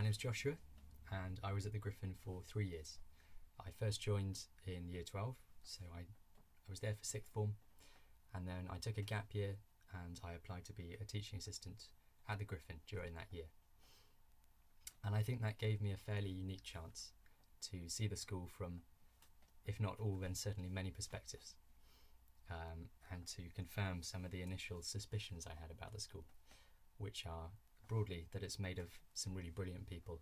My name's Joshua, and I was at the Gryphon for 3 years. I first joined in year 12, so I was there for sixth form, and then I took a gap year and I applied to be a teaching assistant at the Gryphon during that year. And I think that gave me a fairly unique chance to see the school from, if not all, then certainly many perspectives, and to confirm some of the initial suspicions I had about the school, which are broadly that it's made of some really brilliant people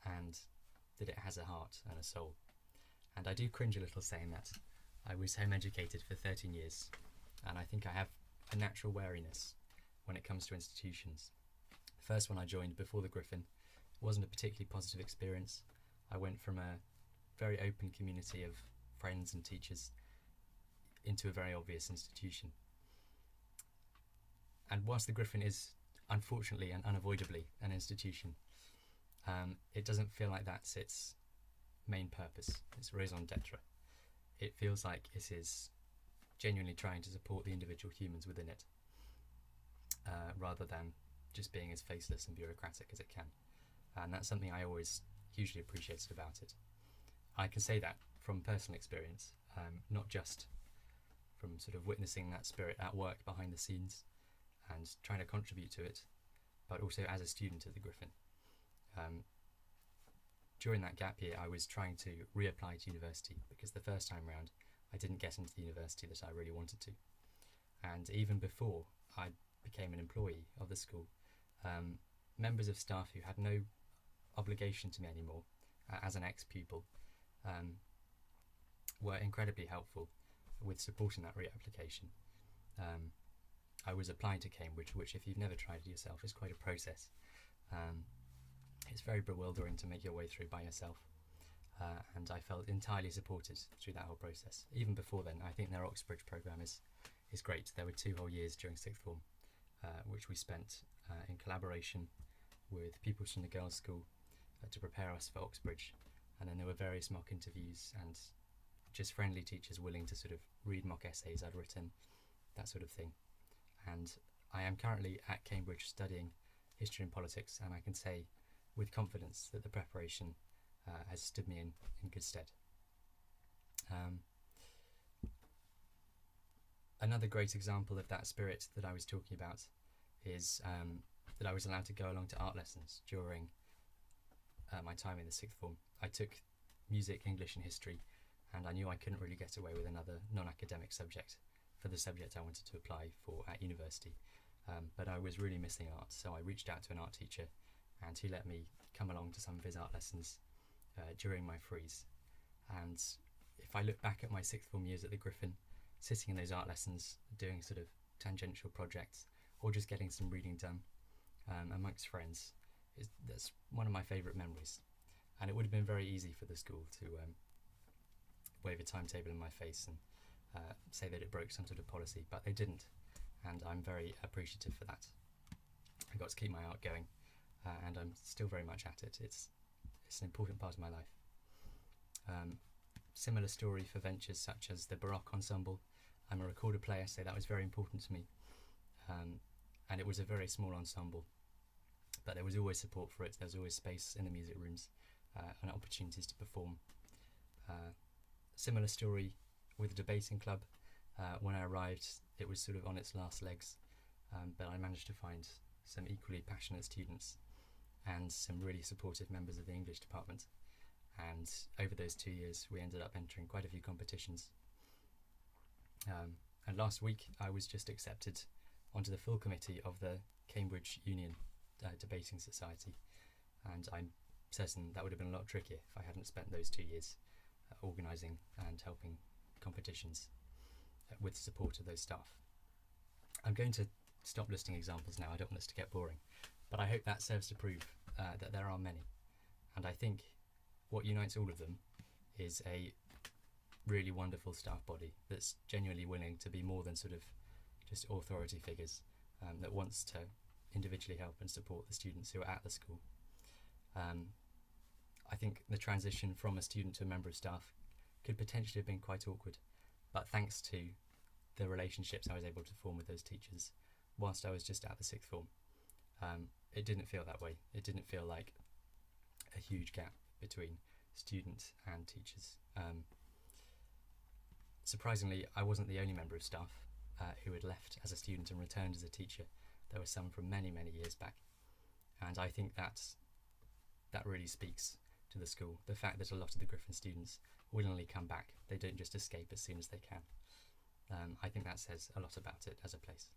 and that it has a heart and a soul. And I do cringe a little saying that. I was home educated for 13 years, and I think I have a natural wariness when it comes to institutions. The first one I joined before the Gryphon wasn't a particularly positive experience. I went from a very open community of friends and teachers into a very obvious institution. And whilst the Gryphon is unfortunately and unavoidably an institution, it doesn't feel like that's its main purpose, its raison d'etre. It feels like it is genuinely trying to support the individual humans within it, rather than just being as faceless and bureaucratic as it can. And that's something I always hugely appreciated about it. I can say that from personal experience, not just from sort of witnessing that spirit at work behind the scenes and trying to contribute to it, but also as a student at the Gryphon. During that gap year, I was trying to reapply to university because the first time round I didn't get into the university that I really wanted to. And even before I became an employee of the school, members of staff who had no obligation to me anymore as an ex-pupil were incredibly helpful with supporting that reapplication. I was applying to Cambridge, which if you've never tried it yourself is quite a process. It's very bewildering to make your way through by yourself, and I felt entirely supported through that whole process. Even before then, I think their Oxbridge programme is great. There were 2 whole years during sixth form, which we spent in collaboration with pupils from the girls' school to prepare us for Oxbridge, and then there were various mock interviews and just friendly teachers willing to sort of read mock essays I'd written, that sort of thing. And I am currently at Cambridge studying history and politics, and I can say with confidence that the preparation has stood me in good stead. Another great example of that spirit that I was talking about is that I was allowed to go along to art lessons during my time in the sixth form. I took music, English and history, and I knew I couldn't really get away with another non-academic subject for the subject I wanted to apply for at university. But I was really missing art, so I reached out to an art teacher and he let me come along to some of his art lessons during my freeze. And if I look back at my sixth form years at the Gryphon, sitting in those art lessons, doing sort of tangential projects or just getting some reading done amongst friends, that's one of my favourite memories. And it would have been very easy for the school to wave a timetable in my face and say that it broke some sort of policy, but they didn't, and I'm very appreciative for that. I got to keep my art going, and I'm still very much at it. It's an important part of my life. Similar story for ventures such as the Baroque Ensemble. I'm a recorder player, so that was very important to me, and it was a very small ensemble, but there was always support for it. There was always space in the music rooms and opportunities to perform. Similar story with the debating club. When I arrived, it was sort of on its last legs, but I managed to find some equally passionate students and some really supportive members of the English department. And over those 2 years, we ended up entering quite a few competitions. And last week, I was just accepted onto the full committee of the Cambridge Union Debating Society, and I'm certain that would have been a lot trickier if I hadn't spent those 2 years organising and helping competitions with the support of those staff. I'm going to stop listing examples now. I don't want this to get boring, but I hope that serves to prove that there are many, and I think what unites all of them is a really wonderful staff body that's genuinely willing to be more than sort of just authority figures, that wants to individually help and support the students who are at the school. I think the transition from a student to a member of staff could potentially have been quite awkward, but thanks to the relationships I was able to form with those teachers whilst I was just at the sixth form, it didn't feel that way. It didn't feel like a huge gap between student and teachers. Surprisingly, I wasn't the only member of staff who had left as a student and returned as a teacher. There were some from many, many years back. And I think that really speaks to the school. The fact that a lot of the Gryphon students willingly come back. They don't just escape as soon as they can. I think that says a lot about it as a place.